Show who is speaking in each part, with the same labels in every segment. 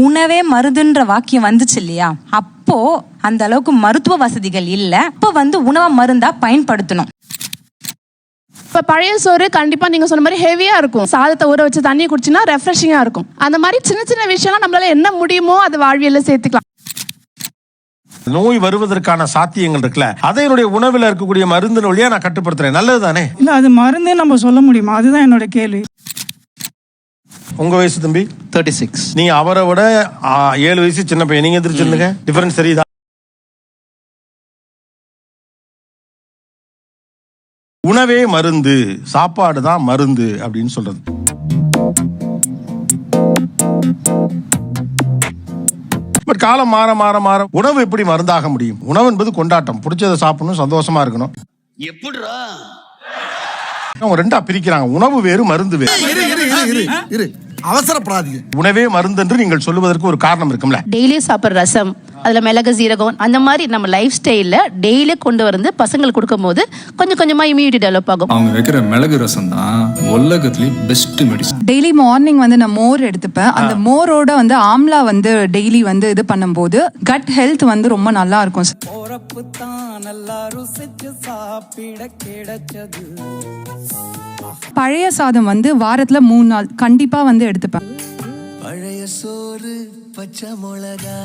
Speaker 1: உணவே மருந்துன்ற வாக்கியம் வந்துச்சு இல்லையா, அப்போ அந்த அளவுக்கு மருத்துவ வசதிகள் இல்ல. அப்போ உணவை மருந்தா பயன்படுத்தணும்.
Speaker 2: இப்ப பழைய சோறு கண்டிப்பா நீங்க சொன்ன மாதிரி ஹெவியா இருக்கும். சாதத்தை ஊற வச்சு தண்ணி குடிச்சினா ரெஃப்ரெஷிங்கா இருக்கும். அந்த மாதிரி சின்ன சின்ன விஷயம்லாம் நம்மளால என்ன முடியுமோ அது வாழ்வியல்ல சேர்த்துக்கலாம்.
Speaker 3: நோய் வருவதற்கான சாத்தியங்கள் இருக்குல்ல, அதை என்னுடைய உணவில் இருக்கக்கூடிய மருந்து வழியா நான் கட்டுப்படுத்துறேன். நல்லது தானே?
Speaker 4: இல்ல அது மருந்தே நம்ம சொல்ல முடியுமா? அதுதான் என்னோட கேள்வி.
Speaker 3: உங்க வயசு தம்பி
Speaker 5: 36.
Speaker 3: நீங்க அவரை விட 7 வயசு சின்ன பையன். நீங்க எந்திரிச்சிருந்துங்க. டிஃபரன்ஸ் தெரியுதா? உணவே மருந்து, சாப்பாடு தான் மருந்து அப்படின்னு சொல்றது. பட் காலம் மாற மாற மாற உணவு எப்படி மருந்தாக முடியும்? உணவு என்பது கொண்டாட்டம், பிடிச்சதை சாப்பிடணும், சந்தோஷமா இருக்கணும். எப்படிடா அவங்க ரெண்டா பிரிக்கிறாங்க. உணவு வேறு, மருந்து வேறு.
Speaker 6: அவசரப்படாதீங்க.
Speaker 3: உணவே மருந்து என்று நீங்கள் சொல்லுவதற்கு ஒரு காரணம் இருக்கும்ல.
Speaker 7: டெய்லி சாப்பிட்ற ரசம், அதுல மிளகு சீரகம், அந்த மாதிரி நம்ம லைஃப் ஸ்டைல்ல டெய்லி கொண்டு வந்து பசங்களுக்கு கொடுக்கும் போது கொஞ்சம் கொஞ்சமா இம்யூனிட்டி டெவலப் ஆகும்.
Speaker 8: அவங்க வைக்கிற மிளகு ரசம் தான் உலகத்திலேயே பெஸ்ட் மெடிசன்.
Speaker 9: டெய்லி மார்னிங் நான் மோர் எடுத்துப்பேன். அந்த மோரோட ஆம்லா டெய்லி இது பண்ணும்போது கட் ஹெல்த் ரொம்ப நல்லா இருக்கும். பழைய சாதம் வாரத்துல 3 நாள் கண்டிப்பா எடுத்துப்பேன்.
Speaker 6: பழைய சோறு பச்சை மிளகா,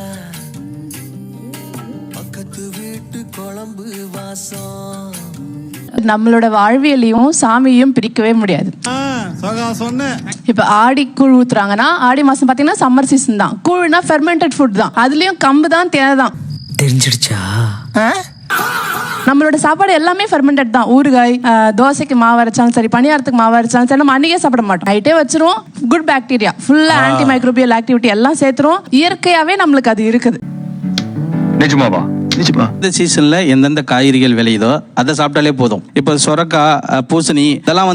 Speaker 6: பக்கத்து வீட்டு குழம்பு வாசம்.
Speaker 2: நம்மளோட வாழ்வியலையும் சாமியையும் பிரிக்கவே முடியாது. இப்ப ஆடி கூழ் ஊத்துறாங்கன்னா ஆடி மாசம் பாத்தீங்கன்னா சம்மர் சீசன் தான். கூழ்னா ஃபெர்மெண்டட் ஃபுட் தான். அதுலயும் கம்பு தான், தேனை தான்.
Speaker 6: தெரிஞ்சிடுச்சா?
Speaker 2: நம்மளோட சாப்பாடு எல்லாமே ஃபெர்மெண்டட் தான். ஊறுகாய், தோசைக்கு மாவு அரைச்சாலும் சரி, பணியாரத்துக்கு மாவு அரைச்சாலும் சரி, நம்ம அன்னைக்கே சாப்பிட மாட்டோம். நைட்டே வச்சிருவோம். குட் பாக்டீரியா, ஃபுல்லா ஆன்டி மைக்ரோபியல் ஆக்டிவிட்டி எல்லாம் சேர்த்துரும். இயற்கையாவே நம்மளுக்கு அது இருக்குது.
Speaker 5: நிஜமாவா? இந்த சீசன்ல எந்தெந்த காய்கறிகள் விளையுதோ அதை சாப்பிட்டாலே போதும். இப்ப சொரக்காய், பூசணி இதெல்லாம்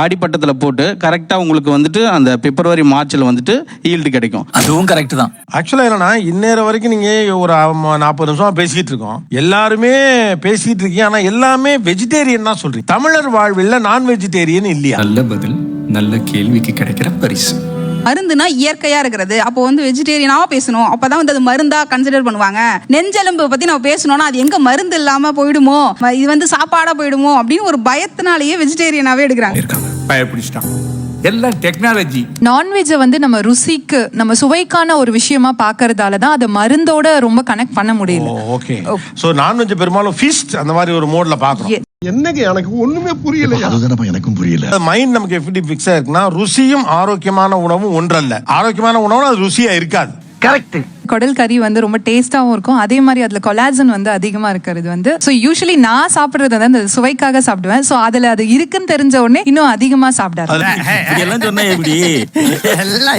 Speaker 5: ஆடிப்பட்டத்துல போட்டு கரெக்டா உங்களுக்கு அந்த பிப்ரவரி மார்ச்ல ஈல்டு கிடைக்கும்.
Speaker 6: அதுவும் கரெக்ட் தான்.
Speaker 3: ஆக்சுவலா என்னன்னா, இந்நேரம் வரைக்கும் நீங்க ஒரு 40 நிமிஷமா பேசிட்டு இருக்கோம். எல்லாருமே பேசிட்டு இருக்கீங்க. ஆனா எல்லாமே வெஜிடேரியன் தான் சொல்றீங்க. தமிழர் வாழ்வில் நான் வெஜிடேரியன் இல்லையா?
Speaker 8: நல்ல பதில் நல்ல கேள்விக்கு கிடைக்கிற பரிசு.
Speaker 10: மருந்துனா இயற்கையா இருக்கிறது. அப்போ வெஜிடேரியனாவா பேசணும். அப்பதான் அது மருந்தா கன்சிடர் பண்ணுவாங்க. நெஞ்செலும்பு பத்தி நம்ம பேசணும்னா அது எங்க மருந்து இல்லாம போயிடுமோ, இது சாப்பாடா போயிடுமோ அப்படின்னு ஒரு பயத்தினாலேயே வெஜிடேரியனாவே எடுக்கிறாங்க.
Speaker 11: பயப்பிடிச்சிட்டாங்க. எல்லாம் டெக்னாலஜி.
Speaker 9: நான்வெஜ்ஜை நம்ம ருசிக்கு, நம்ம சுவைக்கான ஒரு விஷயமா பாக்குறதால தான் அதை மருந்தோட ரொம்ப கனெக்ட் பண்ண முடியல.
Speaker 3: ஓகே. சோ நான்வெஜ் பெரும்பாலும் ஃபீஸ்ட் அந்த மாதிரி ஒரு மோட்ல பாக்குறோம்.
Speaker 6: என்னங்க எனக்கு ஒண்ணுமே புரியல. அதுதான் எனக்கும் புரியல.
Speaker 3: மைண்ட் நமக்கு எப்படி ஃபிக்ஸ் ஆயிருக்குன்னா, ருசியும் ஆரோக்கியமான உணவும் ஒன்றல்ல. ஆரோக்கியமான உணவு அது ருசியா இருக்காது.
Speaker 6: கரெக்ட்.
Speaker 9: குடல் கறி ரொம்ப டேஸ்டாவும் இருக்கும். அதே மாதிரி அதுல கொலாஜன் அதிகமா இருக்கிறது சோ யூசுவலி நான் சாப்பிடுறது அந்த சுவைக்காக சாப்பிடுவேன். சோ அதுல அது இருக்குன்னு தெரிஞ்ச உடனே இன்னும் அதிகமா சாப்பிடாது.
Speaker 5: இதெல்லாம் சொன்னா எப்படி?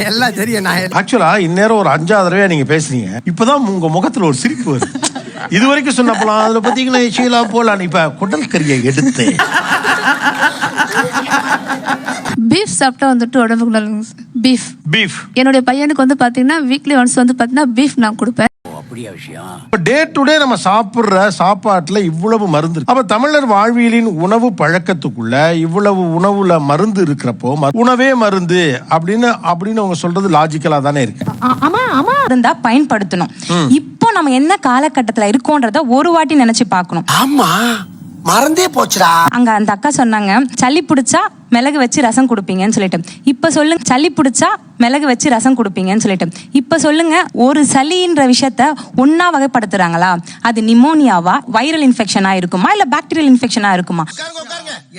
Speaker 6: எல்லாம் தெரியும்.
Speaker 3: ஆக்சுவலா இந்நேரம் ஒரு 5ஆவது தடவையா நீங்க பேசுறீங்க. இப்பதான் உங்க முகத்துல ஒரு சிரிப்பு வருது. இது வரைக்கும் சொன்னப்பலாம் அதுல பாத்தீங்கன்னா ஷீலா போலாம். இப்ப குடல் கறியை எடுத்து
Speaker 7: பீஃப் சாப்பிட்டா உடம்புக்கு நல்லது.
Speaker 3: பீஃப்
Speaker 7: என்னுடைய பையனுக்கு பாத்தீங்கன்னா வீக்லி ஒன்ஸ் பாத்தீங்கன்னா பீஃப் நான் கொடுப்பேன்.
Speaker 3: டே டு டே நம்ம சாப்பிடுற சாப்பாட்டுல இவ்வளவு மருந்து இருக்கு. அப்ப தமிழர் வாழ்வியலின் உணவு பழக்கத்துக்குள்ள இவ்வளவு உணவுல மருந்து இருக்கிறப்போ உணவே மருந்து அப்படின்னு அவங்க சொல்றது லாஜிக்கலா தானே இருக்கு.
Speaker 1: மருந்தா பயன்படுத்தணும். இப்போ நம்ம என்ன காலகட்டத்துல இருக்கோன்றத ஒரு வாட்டி நினைச்சு பார்க்கணும்.
Speaker 6: ஆமா, மறந்தே போச்சுடா.
Speaker 1: அங்க அந்த அக்கா சொன்னாங்க, சளி பிடிச்சா மிளகு வச்சு ரசம் கொடுப்பீங்கன்னு சொல்லிட்டு. இப்ப சொல்லுங்க, சளி பிடிச்சா மிளகு வச்சு ரசம் கொடுப்பீங்கன்னு சொல்லிட்டு. இப்ப சொல்லுங்க, ஒரு சளின்ற விஷயத்த ஒன்னா வகைப்படுத்துறாங்களா? அது நிமோனியாவா, வைரல் இன்ஃபெக்ஷனா இருக்குமா, இல்ல பாக்டீரியல் இன்ஃபெக்ஷனா இருக்குமா?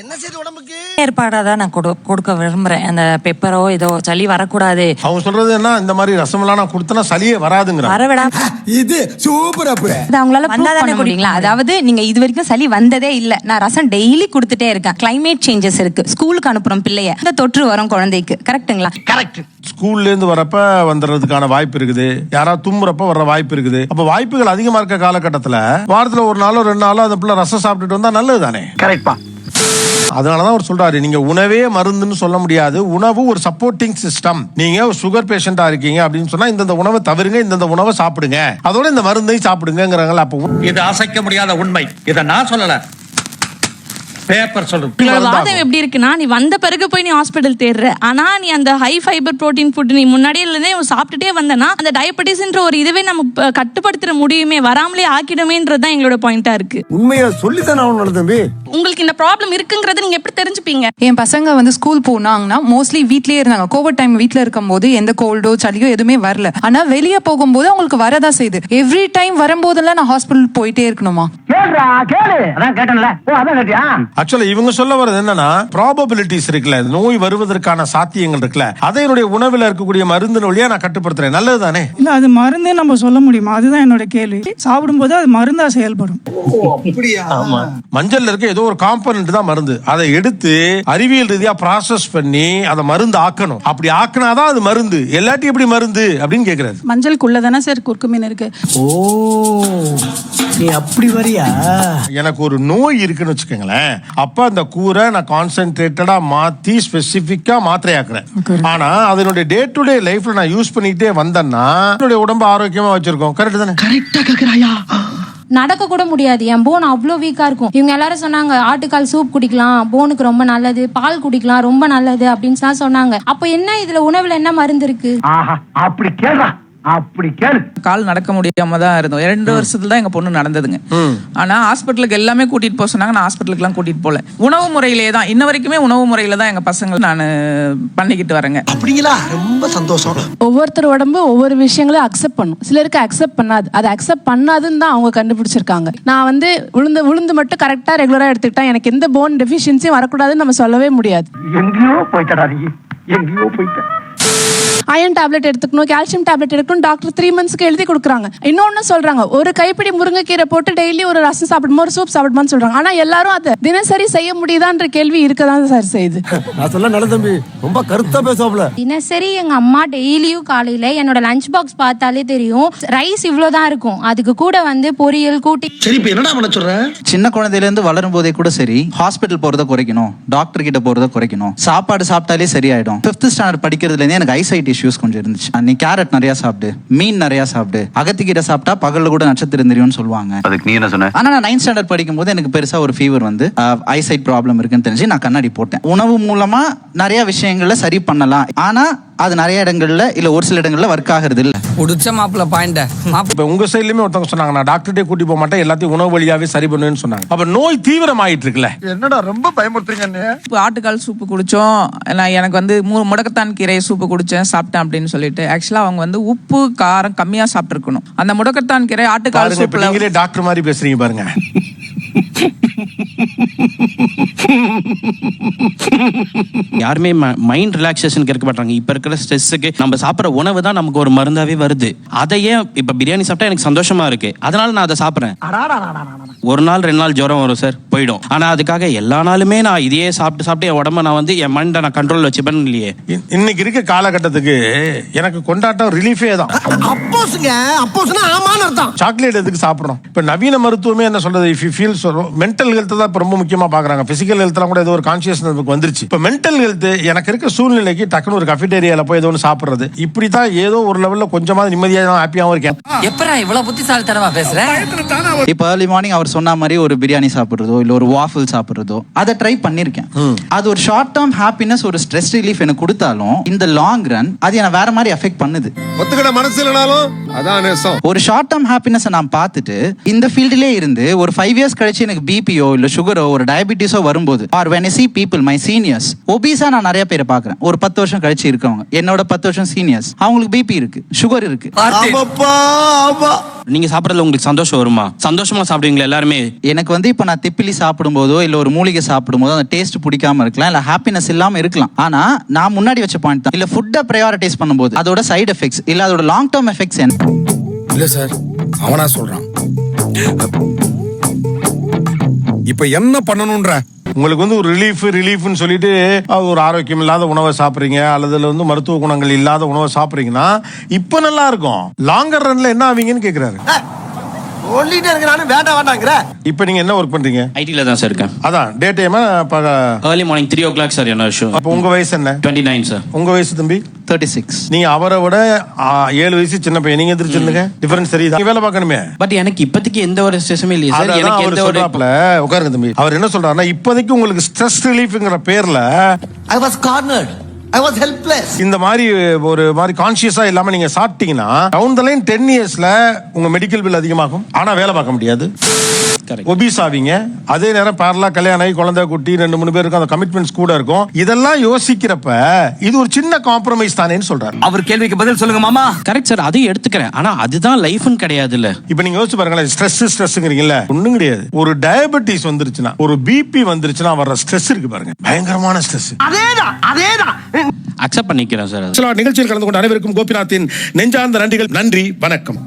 Speaker 6: என்ன செய்து உடம்புக்கு
Speaker 10: ஏற்பாடாதான் நான் கொடுக்க விரும்புறேன். அந்த பெப்பரோ ஏதோ சளி வரக்கூடாது.
Speaker 3: அவங்க சொல்றது என்ன, இந்த மாதிரி ரசம் எல்லாம் நான் கொடுத்தனா சளியே வராதுங்கிற.
Speaker 10: வரவிடா.
Speaker 6: இது சூப்பர்.
Speaker 1: அது அவங்களால ப்ரூவ் பண்ண முடியுங்களா? அதாவது நீங்க இது வரைக்கும் சளி வந்ததே இல்ல, நான் ரசம் டெய்லி கொடுத்துட்டே இருக்கேன். கிளைமேட் சேஞ்சஸ் இருக்கு, ஸ்கூலுக்கு அனுப்புறோம் பிள்ளைய, இந்த தொற்று வரும் குழந்தைக்கு. கரெக்ட்டுங்களா?
Speaker 6: கரெக்ட்.
Speaker 3: ஸ்கூல்ல இருந்து வரப்ப வந்துறதுக்கான வாய்ப்பு இருக்குது. யாராவது தும்முறப்ப வர்ற வாய்ப்பு இருக்குது. அப்ப வாய்ப்புகள் அதிகமா இருக்க காலகட்டத்துல வாரத்துல 1 நாளோ 2 நாளோ அந்த பிள்ளை ரசம் சாப்பிட்டுட்டு வந்தா நல்லது தானே?
Speaker 6: கரெக்ட்பா.
Speaker 3: அதனாலதான் அவர் சொல்றாரு, நீங்க உணவே மருந்துன்னு சொல்ல முடியாது. உணவு ஒரு சப்போர்ட்டிங் சிஸ்டம். நீங்க சுகர் பேஷண்டா இருக்கீங்க அப்படின்னு சொன்னா இந்த உணவை தவிருங்க, இந்த உணவை சாப்பிடுங்க, அதோட இந்த மருந்தையும் சாப்பிடுங்கிறாங்களா? அப்போ
Speaker 11: இது அசைக்க முடியாத உண்மை. இதை நான் சொல்லல,
Speaker 3: பேப்பர் சொல்றது
Speaker 12: உங்களோட வாதம் எப்படி இருக்குன்னா, நீ வந்த பிறகு போய் நீ ஹாஸ்பிட்டல் தேடுற, ஆனா நீ அந்த ஹை ஃபைபர் புரோட்டீன் ஃபுட் நீ முன்னாடியே இருந்தே சாப்பிட்டுட்டே வந்தனா அந்த டயபெட்டிஸ்ன்ற ஒரு இதுவே நம்ம கட்டுப்படுத்த முடியுமே, வராமலே ஆக்கிடுமேன்றது தான் எங்களோட பாயிண்டா இருக்கு.
Speaker 6: உண்மையா சொல்லித்தானே அவனோட தம்பி.
Speaker 12: உங்களுக்கு இந்த ப்ராப்ளம் இருக்குங்கிறது நீங்க எப்படி தெரிஞ்சுப்பீங்க?
Speaker 9: என் பசங்க வந்து ஸ்கூல் போனாங்கன்னா மோஸ்ட்லி வீட்லயே இருந்தாங்க. கோவிட் டைம் வீட்ல இருக்கும்போது எந்த கோல்டோ சளியோ எதுவுமே வரல. ஆனா வெளியே போகும்போது அவங்களுக்கு வரதா செய்யுது. எவ்ரி டைம் வரும்போதெல்லாம் நான் ஹாஸ்பிட்டல் போயிட்டே இருக்கணுமா?
Speaker 3: ஆக்சுவலா இவங்க சொல்ல வர்றது என்னன்னா, ப்ராபபிலிட்டிஸ் இருக்குல்ல, நோய் வருவதற்கான சாத்தியங்கள் இருக்குல்ல, அதை என்னுடைய உணவில் இருக்கக்கூடிய மருந்து வழியா நான் கட்டுப்படுத்துறேன். நல்லது தானே?
Speaker 4: இல்ல அது மருந்தே நம்ம சொல்ல முடியுமா? அதுதான் என்னோட கேள்வி. சாப்பிடும்போது அது மருந்தா செயல்படும்.
Speaker 3: மஞ்சள்ல இருக்க ஏதோ ஒரு காம்பனன்ட் தான் மருந்து. அதை எடுத்து அறிவியல் ரீதியா ப்ராசஸ் பண்ணி அதை மருந்து ஆக்கணும். அப்படி ஆக்கினாதான் அது மருந்து. எல்லாத்தையும் எப்படி மருந்து அப்படின்னு கேக்குறாரு.
Speaker 10: மஞ்சளுக்குள்ளதானே சார் குறுக்குமீன் இருக்கு.
Speaker 6: ஓ, நீ அப்படி வரியா?
Speaker 3: எனக்கு ஒரு நோய் இருக்குன்னு வச்சுக்கோங்களேன், அப்ப அந்த கூரை நான் கான்சென்ட்ரேட்டடா மாத்தி ஸ்பெசிபிக்கா மாத்திரையாக்குறேன். ஆனா அதனுடைய டே டு டே லைஃப்ல நான் யூஸ் பண்ணிட்டே வந்தேன்னா என்னுடைய உடம்பு ஆரோக்கியமா வச்சிருக்கோம். கரெக்ட் தானே?
Speaker 6: கரெக்டா கேக்குறாயா?
Speaker 1: நடக்க கூட முடியாது, என் போன் அவ்வளோ வீக்கா இருக்கும். இவங்க எல்லாரும் சொன்னாங்க ஆட்டுக்கால் சூப் குடிக்கலாம், போனுக்கு ரொம்ப நல்லது, பால் குடிக்கலாம் ரொம்ப நல்லது அப்படின்னு சொன்னாங்க. அப்போ என்ன இதுல உணவுல என்ன மருந்து இருக்கு?
Speaker 6: அப்படி கேளா, அப்படி கேளு.
Speaker 10: கால் நடக்க முடியாம தான் இருந்தோம். 2 வருஷத்துல தான் எங்க பொண்ணு நடந்ததுங்க. ஆனா ஹாஸ்பிட்டலுக்கு எல்லாமே கூட்டிட்டு போக சொன்னாங்க. நான் ஹாஸ்பிட்டலுக்கு எல்லாம் கூட்டிட்டு போல. உணவு முறையிலே தான் இன்ன வரைக்குமே உணவு முறையில தான் எங்க பசங்க நான் பண்ணிக்கிட்டு வரேங்க.
Speaker 6: அப்படிங்களா? ரொம்ப சந்தோஷம்.
Speaker 2: ஒவ்வொருத்தர் உடம்பு ஒவ்வொரு விஷயங்களையும் அக்செப்ட் பண்ணும். சிலருக்கு அக்செப்ட் பண்ணாது. அதை அக்செப்ட் பண்ணாதுன்னு தான் அவங்க கண்டுபிடிச்சிருக்காங்க. நான் வந்து உளுந்து மட்டும் கரெக்டா ரெகுலரா எடுத்துக்கிட்டா எனக்கு எந்த போன் டெஃபிஷியன்சியும் வரக்கூடாதுன்னு நம்ம சொல்லவே முடியாது.
Speaker 6: எங்கேயோ போயிட்டடா நீ, எங்கேயோ போயிட்ட.
Speaker 2: அயன் டேப்லெட் எடுத்துக்கணும், கால்சியம் டேப்லெட் எடுக்கணும் டாக்டர் 3 மந்த்ஸ்க்கு எழுதி கொடுக்குறாங்க. இன்னொன்னு சொல்றாங்க, ஒரு கைப்பிடி முருங்கைக்கீரை போட்டு டெய்லி ஒரு ரசம் சாப்பிடுமா, ஒரு சூப் சாப்பிடுமான்னு சொல்றாங்க. ஆனா எல்லாரும் அதை தினசரி செய்ய முடியுதான்ற கேள்வி இருக்கதான் சார் செய்யுது.
Speaker 6: நான் சொல்ல நல்ல தம்பி, ரொம்ப கருத்தா பேசுவாப்ல.
Speaker 1: தினசரி எங்க அம்மா டெய்லியும் காலையில என்னோட லஞ்ச் பாக்ஸ் பார்த்தாலே தெரியும், ரைஸ் இவ்வளவுதான் இருக்கும், அதுக்கு கூட வந்து பொரியல் கூட்டி.
Speaker 6: சரி, இப்ப என்னடா பண்ண சொல்ற?
Speaker 5: சின்ன குழந்தையில இருந்து வளரும் போதே கூட சரி, ஹாஸ்பிட்டல் போறதை குறைக்கணும், டாக்டர் கிட்ட போறதை குறைக்கணும், சாப்பாடு சாப்பிட்டாலே சரியாயிடும். 5th ஸ்டாண்டர்ட் படிக்கிறதுல இருந்தே எனக்கு ஐசைட் இஷ்யூஸ் கொஞ்சம் இருந்துச்சு. நீ கேரட் நிறைய சாப்பிடு, மீன் நிறைய சாப்பிடு, அகத்திக்கீரை சாப்பிட்டா பகல்ல கூட நட்சத்திரம் தெரியும்னு சொல்லுவாங்க.
Speaker 8: அதுக்கு நீ என்ன சொன்ன?
Speaker 5: ஆனா நான் 9th ஸ்டாண்டர்ட் படிக்கும் போது எனக்கு பெருசா ஒரு ஃபீவர் வந்து ஐசைட் ப்ராப்ளம் இருக்குன்னு தெரிஞ்சு நான் கண்ணாடி போட்டேன். உணவு மூலமா நிறைய விஷயங்களை சரி பண்ணலாம். ஆனா அது நிறைய இடங்கள்ல இல்ல ஒரு சில இடங்கள்ல ஒர்க் ஆகுறது இல்ல.
Speaker 10: புடிச்ச மாப்பிள்ள பாயிண்ட்.
Speaker 3: இப்ப உங்க சைட்லயுமே ஒருத்தவங்க சொன்னாங்க, நான் டாக்டர்கிட்ட கூட்டி போக மாட்டேன், எல்லாத்தையும் உணவு வழியாவே சரி பண்ணுவேன்னு சொன்னாங்க. அப்ப நோய் தீவிரமாயிட்டு இருக்குல்ல.
Speaker 6: என்னடா ரொம்ப பயமுறுத்துறீங்க?
Speaker 10: ஆட்டுக்கால் சூப்பு குடிச்சோம். நான் எனக்கு வந்து முடக்கத்தான் கீரை சூப்பு குடிச்சேன், சாப்பிட்டேன் அப்படின்னு சொல்லிட்டு. ஆக்சுவலா அவங்க வந்து உப்பு காரம் கம்மியா சாப்பிட்டுருக்கணும். அந்த முடக்கத்தான் கீரை ஆட்டுக்கால் சூப்ல.
Speaker 3: நீங்களே டாக்டர் மாதிரி பேசுறீங்க பாருங்க.
Speaker 5: யாருமே மைண்ட் ரிலாக்ஸேஷனுக்கு இருக்க மாட்டாங்க. இப்ப இருக்கிற ஸ்ட்ரெஸ்ஸுக்கு நம்ம சாப்பிட்ற உணவு தான் நமக்கு ஒரு மருந்தாவே வருது. அதையே இப்ப பிரியாணி சாப்பிட்டா எனக்கு சந்தோஷமா இருக்கு, அதனால நான் அதை சாப்பிட்றேன். ஒரு நாள் 2 நாள் ஜுரம் வரும் சார், போயிடும். ஆனா அதுக்காக எல்லா நாளுமே நான் இதையே சாப்பிட்டு என் உடம்ப நான் வந்து என் மைண்டை நான் கண்ட்ரோல் வச்சுப்பேன் இல்லையே.
Speaker 3: இன்னைக்கு இருக்க காலகட்டத்துக்கு எனக்கு கொண்டாட்டம் ரிலீஃபே தான். சாக்லேட் எதுக்கு சாப்பிடணும்? இப்ப நவீன மருத்துவமே என்ன சொல்றது, if you feel mental health தான் இப்ப ரொம்ப முக்கியமா பாக்குறாங்க. பிசிக்கல் ஹெல்த்லாம் கூட ஏதோ ஒரு கான்சியஸ்னஸ் வந்துருச்சு. இப்ப மென்டல் ஹெல்த் எனக்கு இருக்க சூழ்நிலைக்கு டக்குனு ஒரு கஃபேட்டேரியால போய் ஏதோ ஒன்று சாப்பிடுறது, இப்படித்தான் ஏதோ ஒரு லெவல்ல கொஞ்சமாவது நிம்மதியாக ஹாப்பியாகவும் இருக்கேன்.
Speaker 10: எப்பரா இவ்வளவு புத்திசாலித்தனமா பேசுற?
Speaker 5: இப்ப ஏர்லி மார்னிங் அவர் சொன்ன மாதிரி ஒரு பிரியாணி சாப்பிடுறதோ இல்ல ஒரு வாஃபிள் சாப்பிடுறதோ அதை ட்ரை பண்ணிருக்கேன். அது ஒரு ஷார்ட் டேர்ம் ஹாப்பினஸ், ஒரு ஸ்ட்ரெஸ் ரிலீஃப் எனக்கு கொடுத்தாலும் இந்த லாங் ரன் அது என்ன வேற மாதிரி அஃபெக்ட் பண்ணுது.
Speaker 6: ஒத்துக்கிட மனசு இல்லனாலும் அதான் நேசம்.
Speaker 5: ஒரு ஷார்ட் டேர்ம் ஹாப்பினஸ் நான் பார்த்துட்டு இந்த ஃபீல்டிலே இருந்து ஒரு 5 இயர்ஸ் கழிச்சு எனக்கு பிபியோ இல்ல சுகரோ ஒரு டயபிட்டிஸோ வரும்போது, or when I see people my seniors ஒபீஸா நான் நிறைய பேரை பார்க்கறேன். ஒரு 10 வருஷம் கழிச்சு இருக்கவங்க, என்னோட 10 வருஷம் சீனியர்ஸ், அவங்களுக்கு பிபி இருக்கு, சுகர் இருக்கு. நீங்க சாப்பிடறதுல உங்களுக்கு சந்தோஷம் வருமா? சந்தோஷமா சாப்பிடுவீங்களா எல்லாருமே? எனக்கு வந்து இப்ப நான் திப்பிலி சாப்பிடும் போதோ இல்ல ஒரு மூலிகை சாப்பிடும் போதோ அந்த டேஸ்ட் பிடிக்காம இருக்கலாம், இல்ல ஹாப்பினஸ் இல்லாம இருக்கலாம். ஆனா நான் முன்னாடி வச்ச பாயிண்ட் தான், இல்ல ஃபுட்டை ப்ரையாரிட்டைஸ் பண்ணும்போது அதோட சைடு எஃபெக்ட்ஸ் இல்ல அதோட லாங் டேர்ம் எஃபெக்ட்ஸ் என்ன?
Speaker 11: இல்ல சார், அவனா சொல்றான். இப்ப என்ன பண்ணணும்ன்ற
Speaker 3: உங்களுக்கு வந்து ஒரு ரிலீஃப்னு சொல்லிட்டு ஒரு ஆரோக்கியம் இல்லாத உணவை சாப்பிட்றீங்க அல்லது வந்து மருத்துவ குணங்கள் இல்லாத உணவை சாப்பிட்றீங்கன்னா இப்ப நல்லா இருக்கும். லாங்கர் ரன்ல என்ன ஆவீங்கன்னு கேக்குறாரு.
Speaker 6: சொல்லிட்டே இருக்க நானும் வேண்டாம் வேண்டாங்கிற.
Speaker 3: இப்போ நீங்க என்ன ஒர்க் பண்றீங்க?
Speaker 5: ஐடியில் தான் சார் இருக்கேன்.
Speaker 3: அதான் டே டைமா
Speaker 5: ஏர்லி மார்னிங் 3 o'clock சார் என்ன ஷோ.
Speaker 3: அப்போ உங்க வயசு என்ன?
Speaker 5: 29 சார்.
Speaker 3: உங்க வயசு தம்பி?
Speaker 5: 36.
Speaker 3: நீங்க அவரை விட 7 வயசு சின்ன பையன். நீங்க எந்திரிச்சிருந்துங்க, டிஃபரன்ஸ் தெரியுதா? நீங்க வேலை பார்க்கணுமே.
Speaker 5: பட் எனக்கு இப்போதைக்கு எந்த ஒரு ஸ்ட்ரெஸ்ஸுமே இல்லையா சார்.
Speaker 3: அதான்
Speaker 5: எனக்கு
Speaker 3: அவர்
Speaker 5: எந்த ஒரு
Speaker 3: சொல்றாப்ல, உட்காருங்க தம்பி. அவர் என்ன சொல்றாருன்னா, இப்போதைக்கு உங்களுக்கு ஸ்ட்ரெஸ் ரிலீஃப்ங்கிற பேர்ல
Speaker 6: I was cornered. I was helpless.
Speaker 3: இந்த மாதிரி ஒரு மாதிரி கான்சியஸா இல்லாம நீங்க சாப்பிட்டீங்கன்னா டவுன் த லைன் 10 இயர்ஸ்ல உங்க மெடிக்கல் பில் அதிகமாகும். ஆனா வேலை பார்க்க முடியாது, ஒபீஸ் ஆவீங்க. அதே நேரம் பேரலா கல்யாணம் ஆகி குழந்தை குட்டி 2-3 பேருக்கு அந்த கமிட்மெண்ட்ஸ் கூட இருக்கும். இதெல்லாம் யோசிக்கிறப்ப இது ஒரு சின்ன காம்ப்ரமைஸ் தானேன்னு சொல்றாரு.
Speaker 6: அவர் கேள்விக்கு பதில் சொல்லுங்க மாமா.
Speaker 5: கரெக்ட் சார், அதையும் எடுத்துக்கிறேன். ஆனா அதுதான் லைஃப்னு கிடையாதுல்ல.
Speaker 3: இப்ப நீங்க யோசிச்சு பாருங்களேன், ஸ்ட்ரெஸ்ங்கிறீங்கல்ல, ஒண்ணும் கிடையாது. ஒரு டயபெட்டிஸ் வந்துருச்சுன்னா, ஒரு பிபி வந்துருச்சுன்னா வர்ற ஸ்ட்ரெஸ் இருக்கு பாருங்க, பயங்கரமான ஸ்ட்ரெஸ்.
Speaker 6: அதேதான்
Speaker 5: அக்செப்ட் பண்ணிக்கிறேன் சார்.
Speaker 3: நிகழ்ச்சியில் கலந்து கொண்ட அனைவருக்கும் கோபிநாத்தின் நெஞ்சார்ந்த நன்றிகள். நன்றி, வணக்கம்.